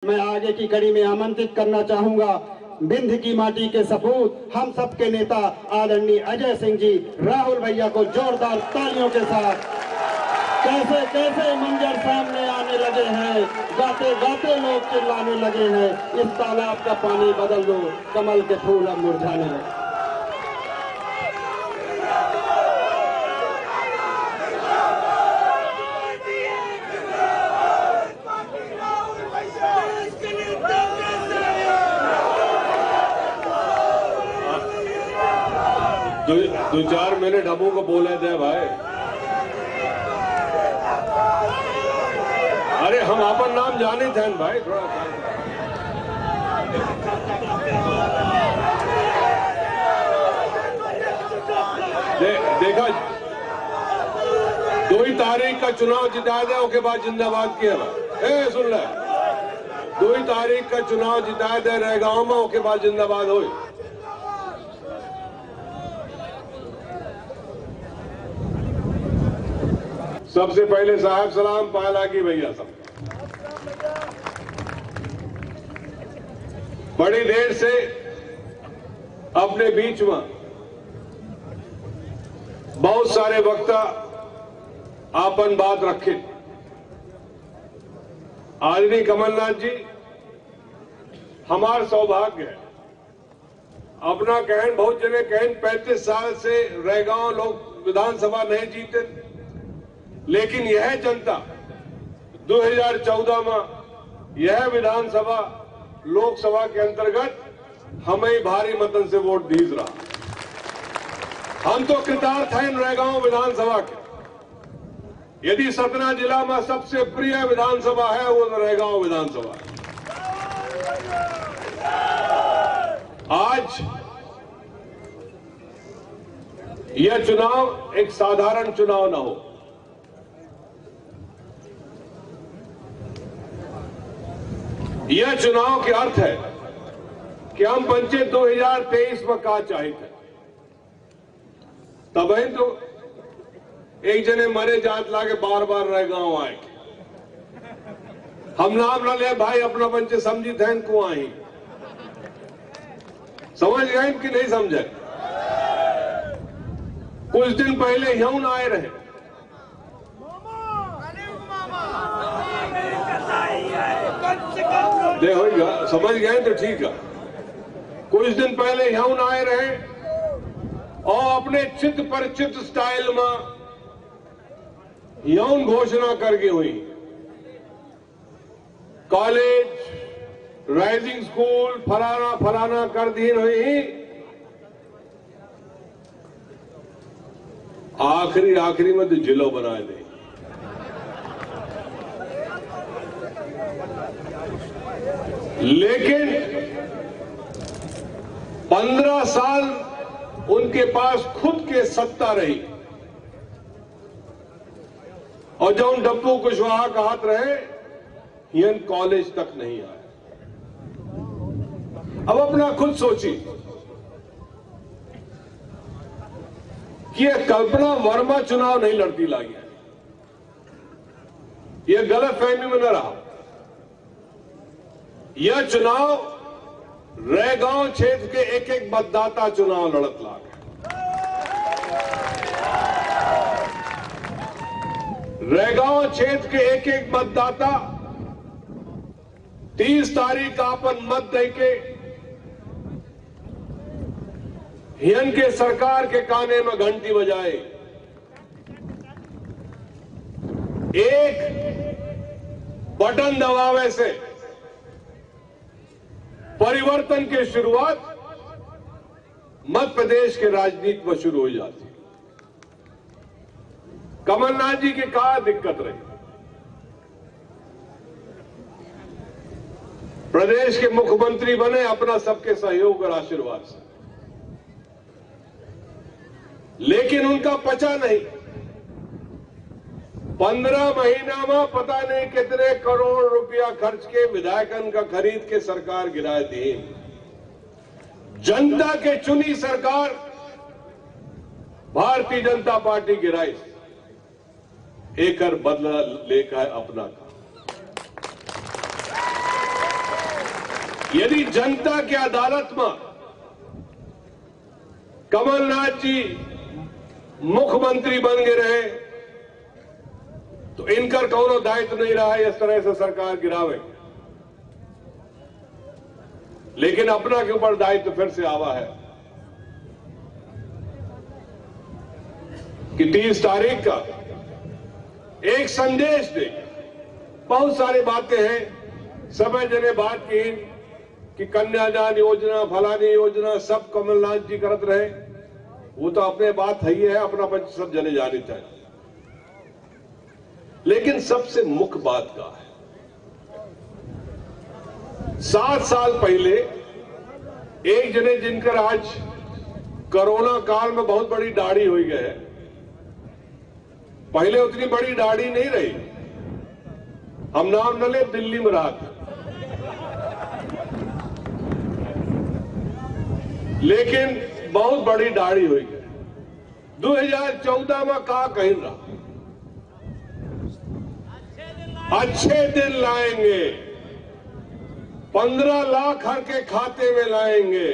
मैं आगे की कड़ी में आमंत्रित करना चाहूंगा विंध्य की माटी के सपूत हम सबके नेता आदरणीय अजय सिंह जी राहुल भैया को जोरदार तालियों के साथ। कैसे कैसे मंजर सामने आने लगे हैं, गाते गाते लोग चिल्लाने लगे हैं, इस तालाब का पानी बदल दो, कमल के फूल अब मुरझाने लगे। दो चार मिनट हमों को बोले थे भाई। अरे हम अपन नाम जाने थे भाई, थोड़ा देखा 2 तारीख का चुनाव जिताया था, उसके बाद जिंदाबाद किया भाई। सुन ले, 2 तारीख का चुनाव जिताया था रहेगांव में, उसके बाद जिंदाबाद हो। सबसे पहले साहब सलाम पाला की भैया सब बड़ी देर से अपने बीच में बहुत सारे वक्ता आपन बात रखे। आदरणीय कमलनाथ जी, हमार सौभाग्य है अपना कहन, बहुत जने कहन 35 साल से रहेगांव लोग विधानसभा नहीं जीते, लेकिन यह जनता 2014 में यह विधानसभा लोकसभा के अंतर्गत हमें भारी मतन से वोट दीज रहा। हम तो कृतार्थ हैं रहेगांव विधानसभा के। यदि सतना जिला में सबसे प्रिय विधानसभा है वो रहेगांव विधानसभा है। आज यह चुनाव एक साधारण चुनाव न हो, यह चुनाव के अर्थ है कि हम पंचायत 2023 में का चाहते हैं। तब तो एक जने मरे जात लागे बार बार रहेगांव आए, हम नाम न ले भाई, अपना पंचे समझी थे को आई। समझ गए कि नहीं समझे? कुछ दिन पहले यौन आए रहे, देखो समझ गए तो ठीक है। कुछ दिन पहले यौन आए रहे और अपने चित्त परिचित स्टाइल में यौन घोषणा करके हुई। कॉलेज, राइजिंग स्कूल, फलाना फलाना कर दी हुई। आखिरी में तो जिलो बनाए दे। लेकिन 15 साल उनके पास खुद के सत्ता रही और जो उन डब्बू कुशवाहा का हाथ रहे, ये कॉलेज तक नहीं आए। अब अपना खुद सोचिए कि यह कल्पना वर्मा चुनाव नहीं लड़ती लागी है, यह गलत फहमी में न रहा। यह चुनाव रहेगांव क्षेत्र के एक एक मतदाता चुनाव लड़त लाग। रहेगांव क्षेत्र के एक एक मतदाता 30 तारीख का अपन मत दे के हियन के सरकार के काने में घंटी बजाए। एक बटन दबावे से परिवर्तन की शुरुआत मध्य प्रदेश के राजनीति में शुरू हो जाती। कमलनाथ जी की क्या दिक्कत रही? प्रदेश के मुख्यमंत्री बने अपना सबके सहयोग और आशीर्वाद से, लेकिन उनका पचा नहीं। 15 महीना में पता नहीं कितने करोड़ रुपया खर्च के विधायकन का खरीद के सरकार गिराए दी। जनता के चुनी सरकार भारतीय जनता पार्टी गिराई, एक बदला लेकर अपना का। यदि जनता की अदालत में कमलनाथ जी मुख्यमंत्री बन गए रहे तो इनका कौनो दायित्व नहीं रहा इस तरह से सरकार गिरावे, लेकिन अपना के ऊपर दायित्व फिर से आवा है कि 30 तारीख का एक संदेश दे। बहुत सारी बातें हैं, समय जने बात की कि कन्यादान योजना, फलानी योजना सब कमलनाथ जी करत रहे, वो तो अपने बात है ही है, अपना पंच सब जने जाने चाहिए। लेकिन सबसे मुख्य बात का है, 7 साल पहले एक जने जिनकर आज कोरोना काल में बहुत बड़ी दाढ़ी हो गई है, पहले उतनी बड़ी दाढ़ी नहीं रही, हम नाम न ले, दिल्ली में रहा था, लेकिन बहुत बड़ी दाढ़ी हुई है। 2014 में कहा कहीं रहा, अच्छे दिन लाएंगे, 15 लाख हर के खाते में लाएंगे।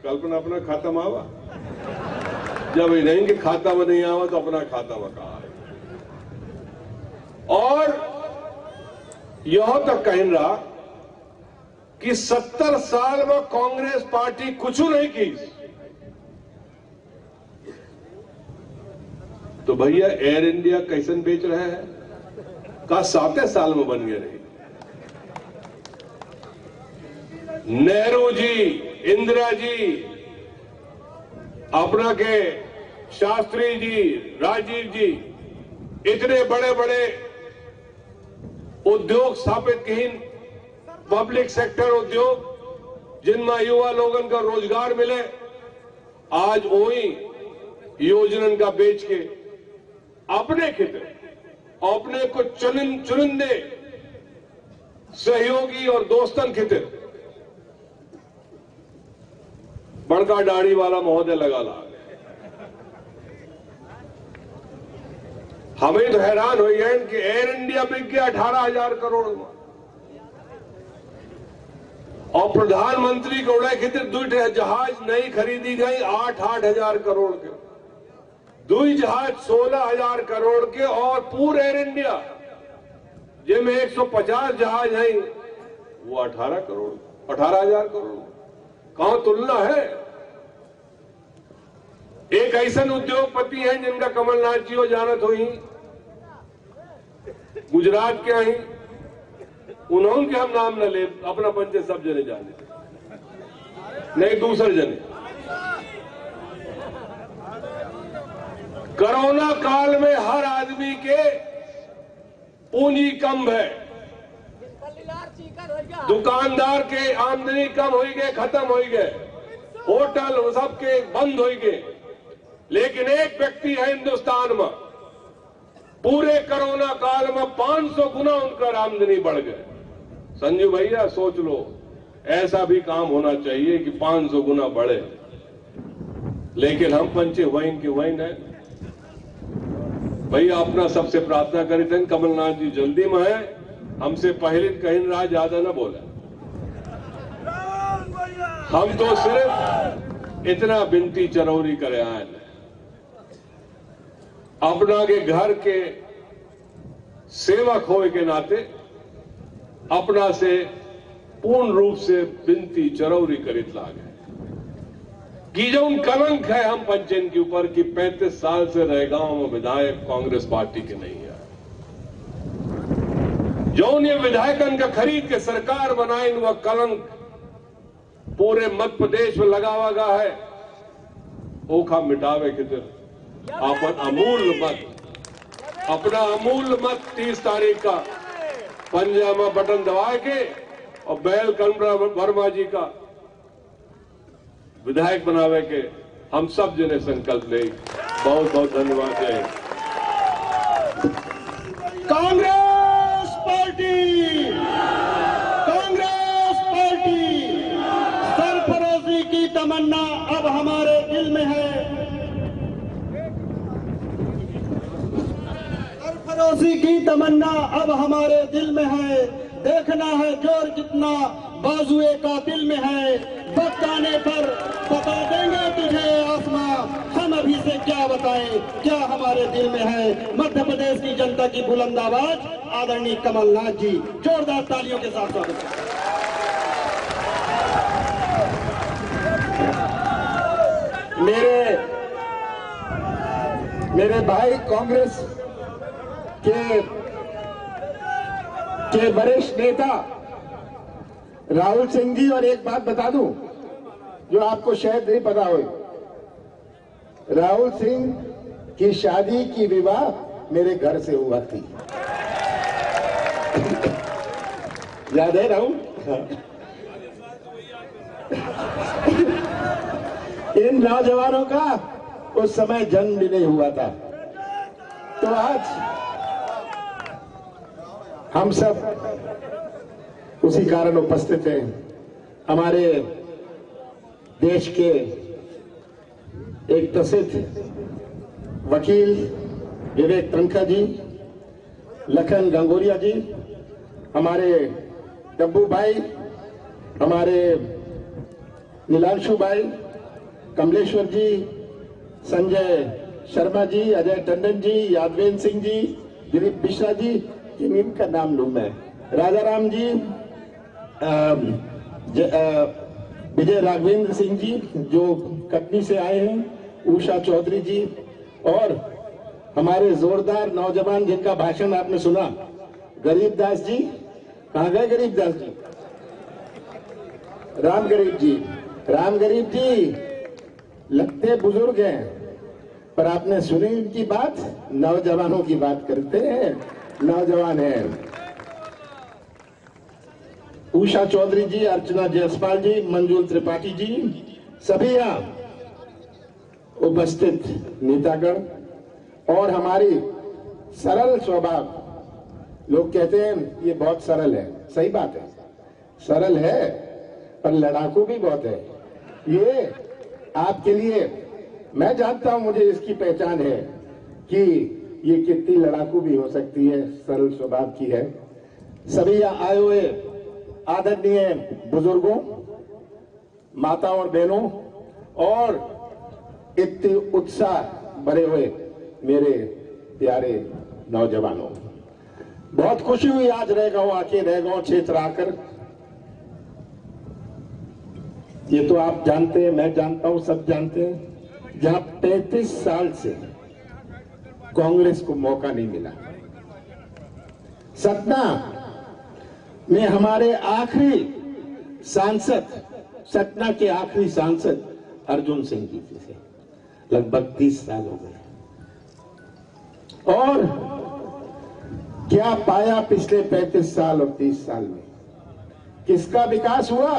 कल्पना अपना खाता में आवा, जब नहीं कि खाता में नहीं आवा तो अपना खाता में कहा है। और यह तक कह रहा कि 70 साल में कांग्रेस पार्टी कुछ नहीं की, तो भैया एयर इंडिया कैसन बेच रहे हैं, का 7 साल में बन गए रही। नेहरू जी, इंदिरा जी, अपना के शास्त्री जी, राजीव जी, इतने बड़े बड़े उद्योग स्थापित की, पब्लिक सेक्टर उद्योग जिनमें युवा लोगों का रोजगार मिले, आज वही योजना का बेच के अपने खिते अपने को चुनिंदे सहयोगी और दोस्तन खिते बड़का दाढ़ी वाला महोदय लगा ला। हमें तो हैरान हो गए कि एयर इंडिया बिक गया 18,000 करोड़ में, और प्रधानमंत्री को उड़े खितर 2 जहाज नहीं खरीदी गई 8,000 करोड़ के, 2 जहाज 16,000 करोड़ के, और पूरे एयर इंडिया जिनमें 150 जहाज हैं वो 18,000 करोड़। कहां तुलना है। एक ऐसा उद्योगपति हैं जिनका कमलनाथ जी हो जानत हुई, गुजरात के हैं, उन्होंने के हम नाम न ले, अपना पंचे सब जने जाने, नहीं दूसरे जने। कोरोना काल में हर आदमी के पूंजी कम है, दुकानदार के आमदनी कम हो गए, खत्म हो गए, होटल सबके बंद हो गए, लेकिन एक व्यक्ति है हिंदुस्तान में, पूरे कोरोना काल में 500 गुना उनका आमदनी बढ़ गए। संजू भैया सोच लो, ऐसा भी काम होना चाहिए कि 500 गुना बढ़े, लेकिन हम पंचे वहीन के वहीन है। भैया अपना सबसे प्रार्थना करी थे, कमलनाथ जी जल्दी में है, हमसे पहले कहीं राज ज्यादा न बोला, हम तो सिर्फ इतना विनती चरौरी करे आए, अपना के घर के सेवक होए के नाते अपना से पूर्ण रूप से विनती चरौरी करित लागे कि जो उन कलंक है हम पंचन के ऊपर कि 35 साल से रहेगांव में विधायक कांग्रेस पार्टी के नहीं है, जो उन्हें विधायकन का खरीद के सरकार बनाए, वह कलंक पूरे मध्य प्रदेश में लगावा गया है। ओखा मिटावे के दिन अपन अमूल्य मत, अपना अमूल्य मत 30 तारीख का पंजा में बटन दबा के और बैल कमरा वर्मा जी का विधायक बनावे के हम सब जने संकल्प ले। बहुत बहुत धन्यवाद। जय कांग्रेस पार्टी, कांग्रेस पार्टी। सरफरोशी की तमन्ना अब हमारे दिल में है, सरफरोशी की तमन्ना अब हमारे दिल में है। देखना है जोर कितना बाजुए कातिल में है, वक्त आने पर बता देंगे तुझे आसमां, हम अभी से क्या बताएं क्या हमारे दिल में है। मध्य प्रदेश की जनता की बुलंद आवाज आदरणीय कमलनाथ जी, जोरदार तालियों के साथ स्वागत है। मेरे भाई कांग्रेस के वरिष्ठ नेता राहुल सिंह जी, और एक बात बता दूं जो आपको शायद नहीं पता हो, राहुल सिंह की शादी की विवाह मेरे घर से हुआ थी। याद है राहुल? इन नौजवानों का उस समय जन्म भी नहीं हुआ था। तो आज हम सब उसी कारण उपस्थित हैं। हमारे देश के एक प्रसिद्ध वकील विवेक तनखा जी, लखन गंगोरिया जी, हमारे डब्बू भाई, हमारे नीलांशु भाई, कमलेश्वर जी, संजय शर्मा जी, अजय टंडन जी, यादवेंद्र सिंह जी, दिलीप मिश्रा जी, इनका नाम लूं मैं, राजाराम जी, विजय राघवेंद्र सिंह जी जो कटनी से आए हैं, उषा चौधरी जी, और हमारे जोरदार नौजवान जिनका भाषण आपने सुना, गरीबदास जी। कहाँ गए गरीबदास जी? राम गरीब जी लगते बुजुर्ग हैं, पर आपने सुनी इनकी बात, नौजवानों की बात करते हैं, नौजवान हैं। उषा चौधरी जी, अर्चना जायसवाल जी, मंजूल त्रिपाठी जी, सभी यहाँ उपस्थित नेतागण, और हमारी सरल स्वभाव, लोग कहते हैं ये बहुत सरल है, सही बात है, सरल है, पर लड़ाकू भी बहुत है। ये आपके लिए, मैं जानता हूं, मुझे इसकी पहचान है कि ये कितनी लड़ाकू भी हो सकती है, सरल स्वभाव की है। सभी यहाँ आए हुए आदरणीय बुजुर्गों, माताओं और बहनों, और इतने उत्साह भरे हुए मेरे प्यारे नौजवानों, बहुत खुशी हुई आज रैगांव क्षेत्र आकर। ये तो आप जानते हैं, मैं जानता हूं, सब जानते हैं, जहां 35 साल से कांग्रेस को मौका नहीं मिला। सतना में हमारे आखिरी सांसद, सतना के आखिरी सांसद अर्जुन सिंह जी से लगभग 30 साल हो गए, और क्या पाया पिछले 35 साल और 30 साल में? किसका विकास हुआ?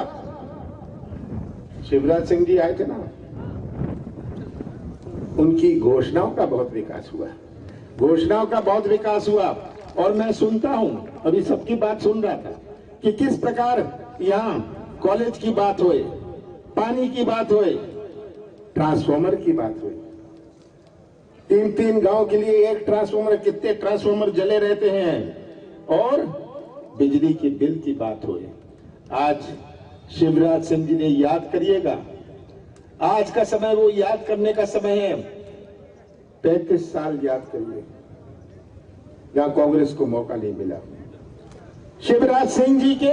शिवराज सिंह जी आए थे ना, उनकी घोषणाओं का बहुत विकास हुआ, और मैं सुनता हूं, अभी सबकी बात सुन रहा था कि किस प्रकार यहां कॉलेज की बात हुई, पानी की बात हुई, ट्रांसफॉर्मर की बात हुई। 3-3 गांव के लिए एक ट्रांसफॉर्मर, कितने ट्रांसफॉर्मर जले रहते हैं, और बिजली के बिल की बात हुई। आज शिवराज सिंह जी ने, याद करिएगा, आज का समय वो याद करने का समय है। 35 साल याद करिए जहां कांग्रेस को मौका नहीं मिला। शिवराज सिंह जी के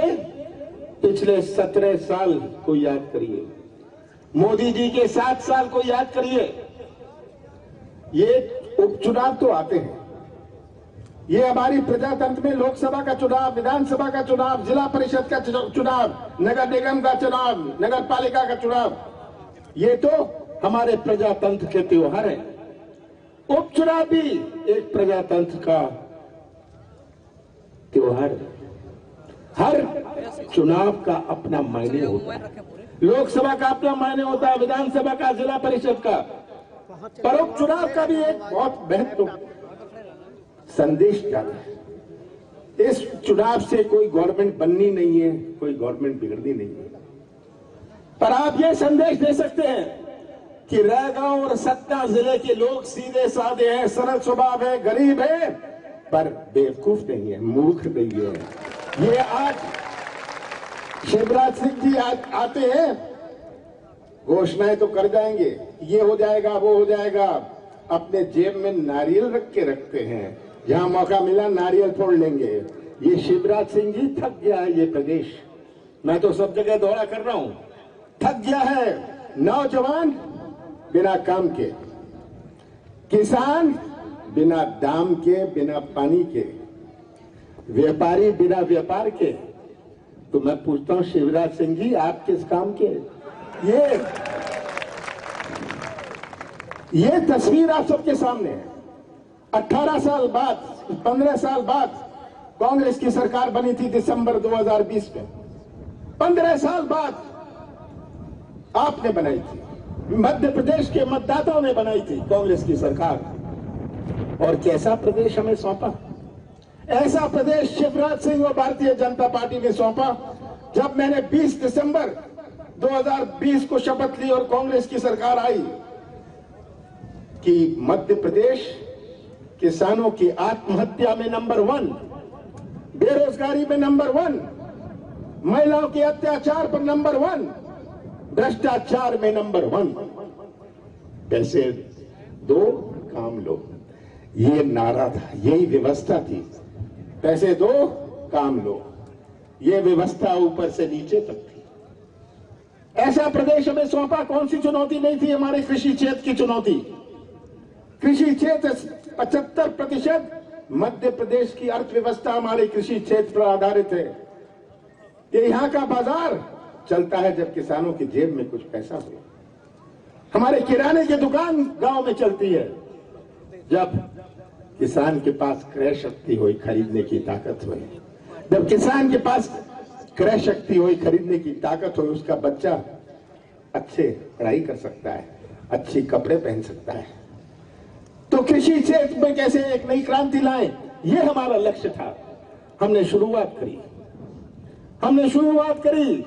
पिछले 17 साल को याद करिए, मोदी जी के 7 साल को याद करिए। ये उपचुनाव तो आते हैं, ये हमारी प्रजातंत्र में लोकसभा का चुनाव, विधानसभा का चुनाव, जिला परिषद का चुनाव, नगर निगम का चुनाव, नगर पालिका का चुनाव, ये तो हमारे प्रजातंत्र के त्योहार हैं। उपचुनाव भी एक प्रजातंत्र का त्योहार है। हर चुनाव का अपना मायने होता है, लोकसभा का अपना मायने होता है, विधानसभा का, जिला परिषद का, पर उपचुनाव का भी एक बहुत महत्वपूर्ण संदेश जाता है। इस चुनाव से कोई गवर्नमेंट बननी नहीं है, कोई गवर्नमेंट बिगड़नी नहीं है, पर आप ये संदेश दे सकते हैं कि रैगांव और सतना जिले के लोग सीधे साधे हैं, सरल स्वभाव है, गरीब है, पर बेवकूफ नहीं है, मूर्ख नहीं है। ये आज शिवराज सिंह जी आज आते हैं, घोषणाएं तो कर जाएंगे, ये हो जाएगा वो हो जाएगा, अपने जेब में नारियल रख के रखते हैं, जहां मौका मिला नारियल फोड़ लेंगे। ये शिवराज सिंह जी थक गया है ये प्रदेश, मैं तो सब जगह दौरा कर रहा हूं, थक गया है। नौजवान बिना काम के, किसान बिना दाम के, बिना पानी के, व्यापारी बिना व्यापार के। तो मैं पूछता हूं शिवराज सिंह जी आप किस काम के? ये तस्वीर आप सबके सामने है। 18 साल बाद, 15 साल बाद कांग्रेस की सरकार बनी थी दिसंबर 2020 में। 15 साल बाद आपने बनाई थी, मध्य प्रदेश के मतदाताओं ने बनाई थी कांग्रेस की सरकार। और कैसा प्रदेश हमें सौंपा? ऐसा प्रदेश शिवराज सिंह और भारतीय जनता पार्टी ने सौंपा। जब मैंने 20 दिसंबर 2020 को शपथ ली और कांग्रेस की सरकार आई कि मध्य प्रदेश किसानों की आत्महत्या में नंबर 1, बेरोजगारी में नंबर 1, महिलाओं के अत्याचार पर नंबर 1, भ्रष्टाचार में नंबर 1, पैसे दो काम लो, ये नारा था, यही व्यवस्था थी। पैसे दो काम लो, ये व्यवस्था ऊपर से नीचे तक थी। ऐसा प्रदेश हमें सौंपा। कौन सी चुनौती नहीं थी? हमारे कृषि क्षेत्र की चुनौती। कृषि क्षेत्र 75% मध्य प्रदेश की अर्थव्यवस्था हमारे कृषि क्षेत्र पर आधारित है। ये यहां का बाजार चलता है जब किसानों की जेब में कुछ पैसा हो। हमारे किराने की दुकान गांव में चलती है जब किसान के पास क्रय शक्ति हो, खरीदने की ताकत हो। जब किसान के पास क्रय शक्ति हो, खरीदने की ताकत हो, उसका बच्चा अच्छे पढ़ाई कर सकता है, अच्छी कपड़े पहन सकता है। तो कृषि क्षेत्र में कैसे एक नई क्रांति लाएं, ये हमारा लक्ष्य था। हमने शुरुआत करी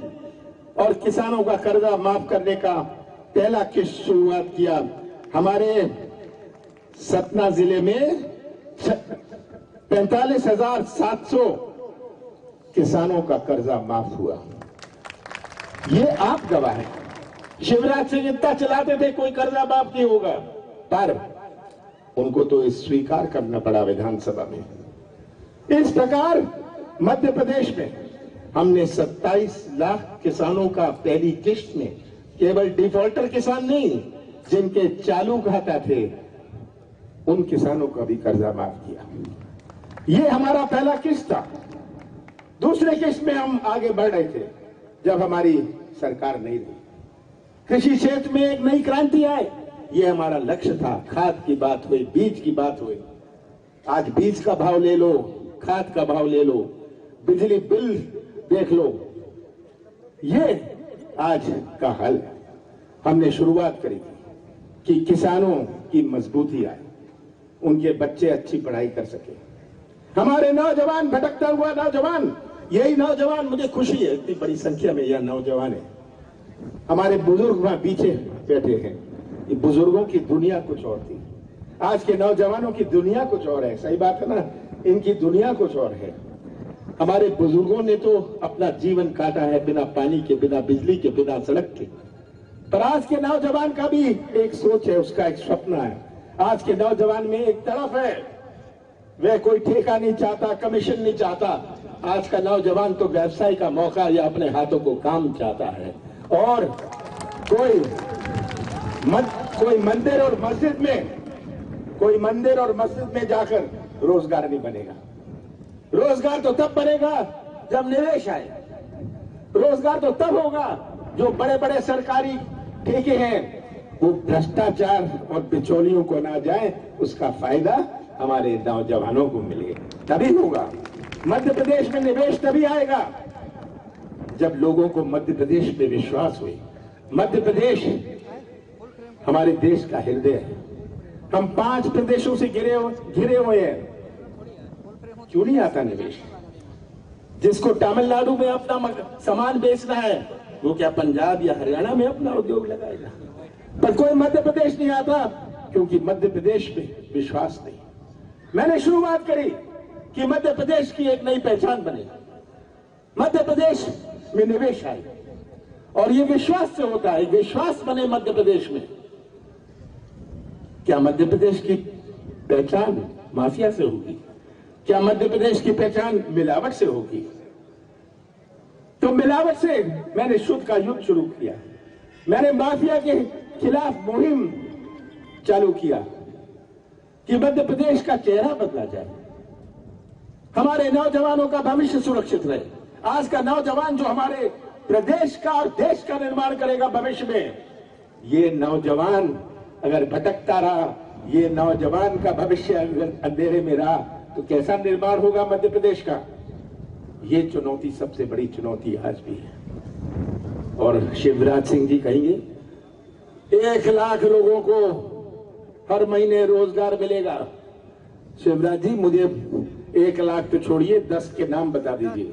और किसानों का कर्जा माफ करने का पहला किस्त शुरुआत किया। हमारे सतना जिले में 45,700 किसानों का कर्जा माफ हुआ। ये आप गवाह हैं। शिवराज सिंह इतना चलाते थे कोई कर्जा माफ नहीं होगा, पर उनको तो स्वीकार करना पड़ा विधानसभा में। इस प्रकार मध्य प्रदेश में हमने 27 लाख किसानों का पहली किस्त में, केवल डिफॉल्टर किसान नहीं, जिनके चालू खाता थे, उन किसानों का भी कर्जा माफ किया। ये हमारा पहला किस्त था। दूसरे किस्त में हम आगे बढ़ रहे थे जब हमारी सरकार नहीं रही। कृषि क्षेत्र में एक नई क्रांति आए, ये हमारा लक्ष्य था। खाद की बात हुई, बीज की बात हुई। आज बीज का भाव ले लो, खाद का भाव ले लो, बिजली बिल देख लो, ये आज का हल है। हमने शुरुआत करी कि किसानों की मजबूती आए, उनके बच्चे अच्छी पढ़ाई कर सके। हमारे नौजवान, भटकता हुआ नौजवान, यही नौजवान, मुझे खुशी है इतनी बड़ी संख्या में यह नौजवान है। हमारे बुजुर्ग वहां पीछे बैठे हैं। ये बुजुर्गों की दुनिया कुछ और थी, आज के नौजवानों की दुनिया कुछ और है। सही बात है ना? इनकी दुनिया कुछ और है। हमारे बुजुर्गों ने तो अपना जीवन काटा है बिना पानी के, बिना बिजली के, बिना सड़क के। पर आज के नौजवान का भी एक सोच है, उसका एक सपना है। आज के नौजवान में एक तरफ है, वह कोई ठेका नहीं चाहता, कमीशन नहीं चाहता। आज का नौजवान तो व्यवसाय का मौका या अपने हाथों को काम चाहता है। और कोई मंदिर और मस्जिद में जाकर रोजगार नहीं बनेगा। रोजगार तो तब बनेगा जब निवेश आए। रोजगार तो तब होगा जो बड़े बड़े सरकारी ठेके हैं वो भ्रष्टाचार और बिचौलियों को ना जाए, उसका फायदा हमारे नौजवानों को मिले, तभी होगा। मध्य प्रदेश में निवेश तभी आएगा जब लोगों को मध्य प्रदेश में विश्वास हुई। मध्य प्रदेश हमारे देश का हृदय है। हम 5 प्रदेशों से घिरे हुए हैं। क्यों नहीं आता निवेश? जिसको तमिलनाडु में अपना सामान बेचना है, वो क्या पंजाब या हरियाणा में अपना उद्योग लगाएगा? पर कोई मध्य प्रदेश नहीं आता क्योंकि मध्य प्रदेश में विश्वास नहीं। मैंने शुरुआत करी कि मध्य प्रदेश की एक नई पहचान बने। मध्य प्रदेश में निवेश आए, और ये विश्वास से होता है, विश्वास बने मध्य प्रदेश में। क्या मध्य प्रदेश की पहचान माफिया से होगी? क्या मध्य प्रदेश की पहचान मिलावट से होगी? तो मिलावट से मैंने शुद्ध का युद्ध शुरू किया। मैंने माफिया के खिलाफ मुहिम चालू किया कि मध्य प्रदेश का चेहरा बदला जाए, हमारे नौजवानों का भविष्य सुरक्षित रहे। आज का नौजवान जो हमारे प्रदेश का और देश का निर्माण करेगा भविष्य में, ये नौजवान अगर भटकता रहा, ये नौजवान का भविष्य अगर अंधेरे में रहा, तो कैसा निर्माण होगा मध्य प्रदेश का? ये चुनौती सबसे बड़ी चुनौती आज भी है। और शिवराज सिंह जी कहेंगे 1 लाख लोगों को हर महीने रोजगार मिलेगा। शिवराज जी मुझे 1 लाख तो छोड़िए, 10 के नाम बता दीजिए।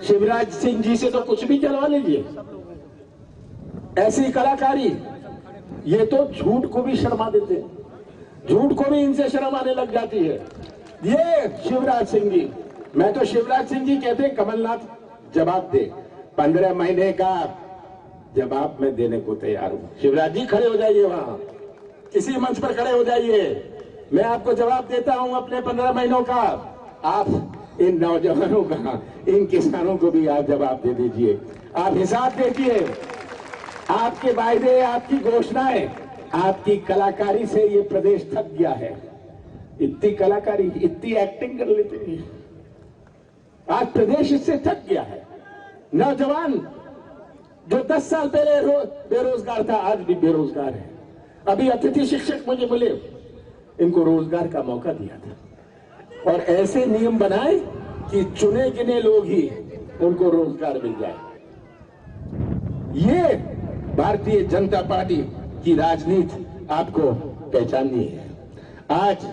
शिवराज सिंह जी से तो कुछ भी चलवा लीजिए। ऐसी कलाकारी, ये तो झूठ को भी शर्मा देते हैं, झूठ को भी इनसे शर्म आने लग जाती है। ये शिवराज सिंह जी, मैं तो शिवराज सिंह जी कहते कमलनाथ जवाब दे, 15 महीने का जवाब मैं देने को तैयार हूं। शिवराज जी खड़े हो जाइए, वहां किसी मंच पर खड़े हो जाइए, मैं आपको जवाब देता हूं अपने 15 महीनों का। आप इन नौजवानों का, इन किसानों को भी आप जवाब दे दीजिए। आप हिसाब देखिए, आपके वायदे, आपकी घोषणाएं, आपकी कलाकारी से ये प्रदेश थक गया है। इतनी कलाकारी, इतनी एक्टिंग कर लेते हैं, आज प्रदेश इससे थक गया है। नौजवान जो 10 साल पहले बेरोजगार था, आज भी बेरोजगार है। अभी अतिथि शिक्षक मुझे मिले, इनको रोजगार का मौका दिया था, और ऐसे नियम बनाए कि चुने गिने लोग ही उनको रोजगार मिल जाए। ये भारतीय जनता पार्टी की राजनीति आपको पहचाननी है। आज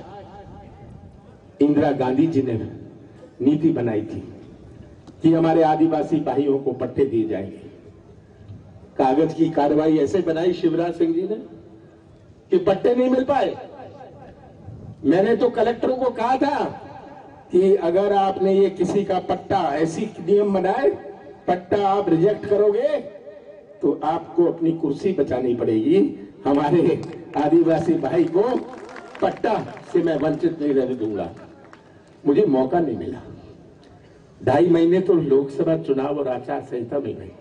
इंदिरा गांधी जी ने नीति बनाई थी कि हमारे आदिवासी भाइयों को पट्टे दिए जाएंगे। कागज की कार्रवाई ऐसे बनाई शिवराज सिंह जी ने कि पट्टे नहीं मिल पाए। मैंने तो कलेक्टरों को कहा था कि अगर आपने ये किसी का पट्टा, ऐसी नियम बनाए, पट्टा आप रिजेक्ट करोगे तो आपको अपनी कुर्सी बचानी पड़ेगी। हमारे आदिवासी भाई को पट्टा से मैं वंचित नहीं रहने दूंगा। मुझे मौका नहीं मिला। 2.5 महीने तो लोकसभा चुनाव और आचार संहिता में गए,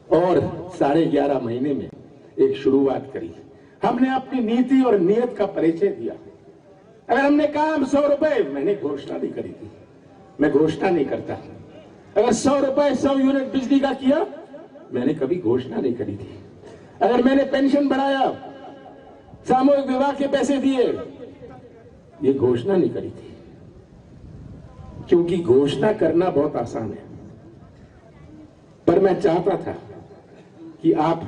और 11.5 महीने में एक शुरुआत करी। हमने अपनी नीति और नियत का परिचय दिया। अगर हमने कहा हम 100 रुपए, मैंने घोषणा नहीं करी थी, मैं घोषणा नहीं करता। अगर 100 रुपए 100 यूनिट बिजली का किया, मैंने कभी घोषणा नहीं करी थी। अगर मैंने पेंशन बढ़ाया, सामूहिक विवाह के पैसे दिए, ये घोषणा नहीं करी थी। क्योंकि घोषणा करना बहुत आसान है, पर मैं चाहता था कि आप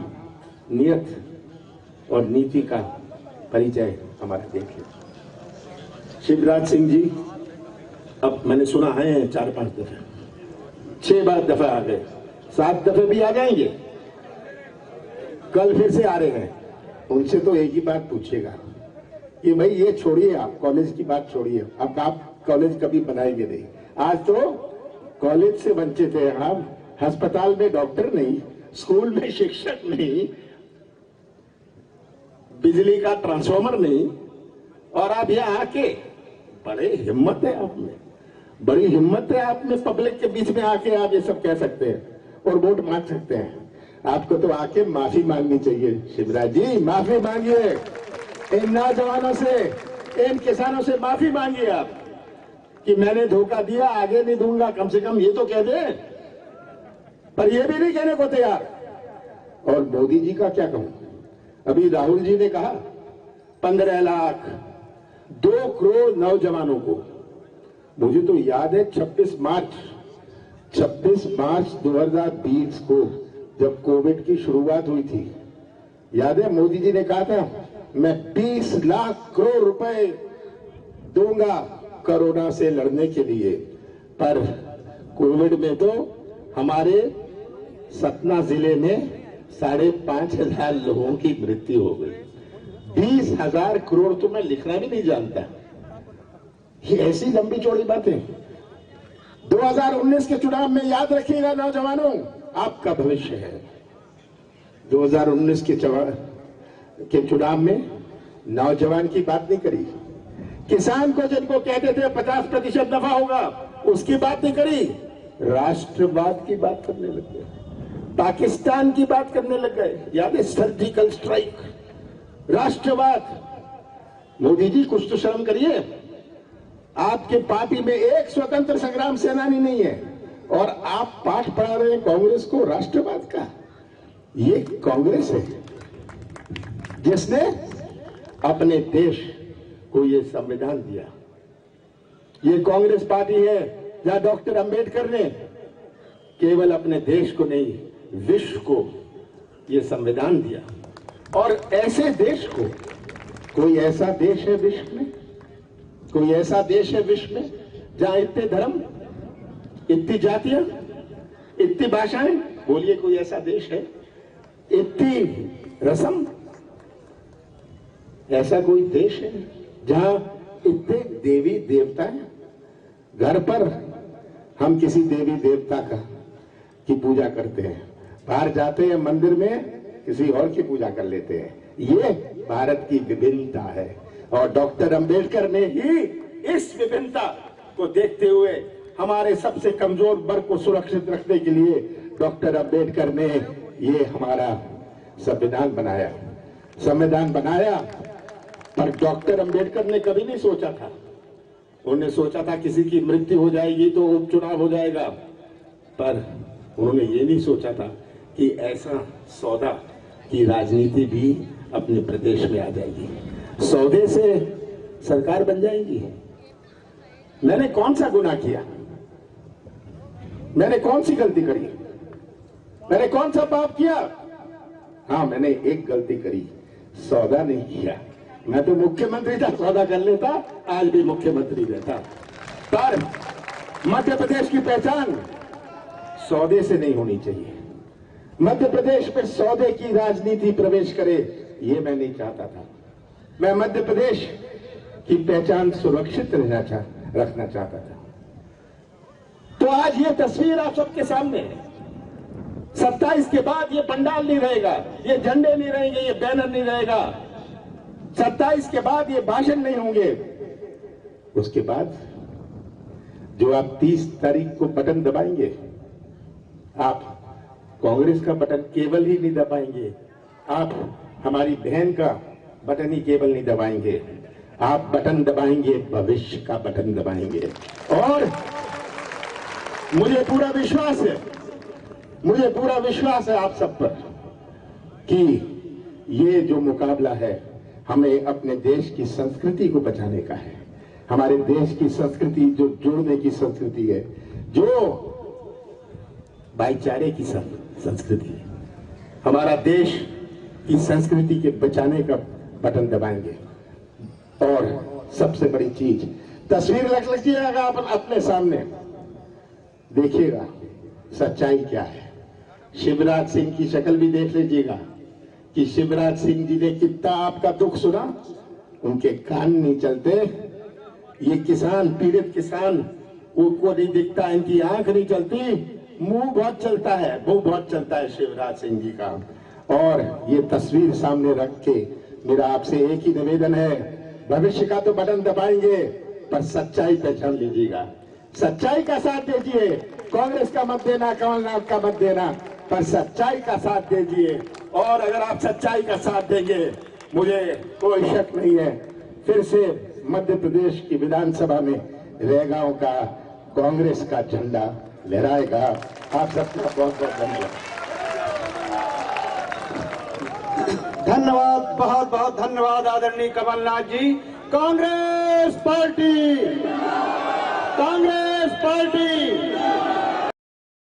नियत और नीति का परिचय हमारा देख लें। शिवराज सिंह जी अब मैंने सुना है 4-5 दफे, 6 दफा आ गए, 7 दफे भी आ जाएंगे। कल फिर से आ रहे हैं। उनसे तो एक ही बात पूछिएगा कि भाई ये छोड़िए, आप कॉलेज की बात छोड़िए, अब आप कॉलेज कभी बनाएंगे नहीं। आज तो कॉलेज से वंचित है हम, अस्पताल में डॉक्टर नहीं, स्कूल में शिक्षक नहीं, बिजली का ट्रांसफार्मर नहीं, और आप यहाँ आके, बड़े हिम्मत है आप में, बड़ी हिम्मत है आप में, पब्लिक के बीच में आके आप ये सब कह सकते हैं और वोट मांग सकते हैं। आपको तो आके माफी मांगनी चाहिए। शिवराज जी माफी मांगिए, इन नौजवानों से, इन किसानों से माफी मांगिए आप कि मैंने धोखा दिया, आगे नहीं दूंगा, कम से कम ये तो कह दे। पर ये भी नहीं कहने को तैयार। और मोदी जी का क्या कहूं, अभी राहुल जी ने कहा 15 लाख 2 करोड़ नौजवानों को। मुझे तो याद है 26 मार्च 2020 को जब कोविड की शुरुआत हुई थी, याद है मोदी जी ने कहा था मैं 20 लाख करोड़ रुपए दूंगा कोरोना से लड़ने के लिए। पर कोविड में तो हमारे सतना जिले में 5,500 लोगों की मृत्यु हो गई। 20,000 करोड़ तो मैं लिखना भी नहीं जानता। ये ऐसी लंबी चौड़ी बातें। 2 2019 के चुनाव में याद रखिएगा नौजवानों, आपका भविष्य है। 2019 के चुनाव में नौजवान की बात नहीं करी, किसान को जिनको कहते थे 50% नफा होगा उसकी बात नहीं करी, राष्ट्रवाद की बात करने लग गए, पाकिस्तान की बात करने लग गए। याद है सर्जिकल स्ट्राइक, राष्ट्रवाद। मोदी जी कुछ तो शर्म करिए, आपके पार्टी में एक स्वतंत्र संग्राम सेनानी नहीं है और आप पाठ पढ़ा रहे हैं कांग्रेस को राष्ट्रवाद का। ये कांग्रेस है जिसने अपने देश को ये संविधान दिया। ये कांग्रेस पार्टी है जहां डॉक्टर अंबेडकर ने केवल अपने देश को नहीं विश्व को ये संविधान दिया। और ऐसे देश को, कोई ऐसा देश है विश्व में, कोई ऐसा देश है विश्व में जहां इतने धर्म, इतनी जातियां, इतनी भाषाएं, बोलिए कोई ऐसा देश है, इतनी रस्म, ऐसा कोई देश है जहां इतने देवी देवता हैं? घर पर हम किसी देवी देवता की पूजा करते हैं, बाहर जाते हैं मंदिर में किसी और की पूजा कर लेते हैं। ये भारत की विभिन्नता है और डॉक्टर अंबेडकर ने ही इस विभिन्नता को देखते हुए हमारे सबसे कमजोर वर्ग को सुरक्षित रखने के लिए डॉक्टर अंबेडकर ने ये हमारा संविधान बनाया। पर डॉक्टर अंबेडकर ने कभी नहीं सोचा था, उन्होंने सोचा था किसी की मृत्यु हो जाएगी तो उपचुनाव हो जाएगा, पर उन्होंने ये नहीं सोचा था कि ऐसा सौदा की राजनीति भी अपने प्रदेश में आ जाएगी, सौदे से सरकार बन जाएगी। मैंने कौन सा गुनाह किया, मैंने कौन सी गलती करी, मैंने कौन सा पाप किया? हाँ, मैंने एक गलती करी, सौदा नहीं किया। मैं तो मुख्यमंत्री था, सौदा कर लेता, आज भी मुख्यमंत्री रहता। पर मध्य प्रदेश की पहचान सौदे से नहीं होनी चाहिए। मध्य प्रदेश में सौदे की राजनीति प्रवेश करे, ये मैं नहीं चाहता था। मैं मध्य प्रदेश की पहचान सुरक्षित रखना चाहता था। तो आज ये तस्वीर आप सबके सामने है। 27 के बाद ये पंडाल नहीं रहेगा, ये झंडे नहीं रहेंगे, ये बैनर नहीं रहेगा। 27 के बाद ये भाषण नहीं होंगे। उसके बाद जो आप 30 तारीख को बटन दबाएंगे, आप कांग्रेस का बटन केवल ही नहीं दबाएंगे, आप हमारी बहन का बटन ही केवल नहीं दबाएंगे, आप बटन दबाएंगे, भविष्य का बटन दबाएंगे। और मुझे पूरा विश्वास है आप सब पर कि ये जो मुकाबला है हमें अपने देश की संस्कृति को बचाने का है। हमारे देश की संस्कृति जो जोड़ने की संस्कृति है, जो भाईचारे की संस्कृति है, हमारा देश की संस्कृति के बचाने का बटन दबाएंगे। और सबसे बड़ी चीज, तस्वीर रख लीजिएगा आप अपने सामने, देखिएगा सच्चाई क्या है। शिवराज सिंह की शक्ल भी देख लीजिएगा कि शिवराज सिंह जी ने कितना आपका दुख सुना, उनके कान नहीं चलते। ये किसान, पीड़ित किसान, उनको नहीं दिखता, इनकी आंख नहीं चलती, मुंह बहुत चलता है शिवराज सिंह जी का। और ये तस्वीर सामने रख के मेरा आपसे एक ही निवेदन है, भविष्य का तो बटन दबाएंगे पर सच्चाई पहचान लीजिएगा, सच्चाई का साथ दीजिए। कांग्रेस का मत देना, कमलनाथ का मत देना, पर सच्चाई का साथ दीजिए। और अगर आप सच्चाई का साथ देंगे, मुझे कोई शक नहीं है, फिर से मध्य प्रदेश की विधानसभा में रैगांव का कांग्रेस का झंडा लहराएगा। आप सबका बहुत बहुत धन्यवाद। धन्यवाद, बहुत बहुत धन्यवाद आदरणीय कमलनाथ जी। कांग्रेस पार्टी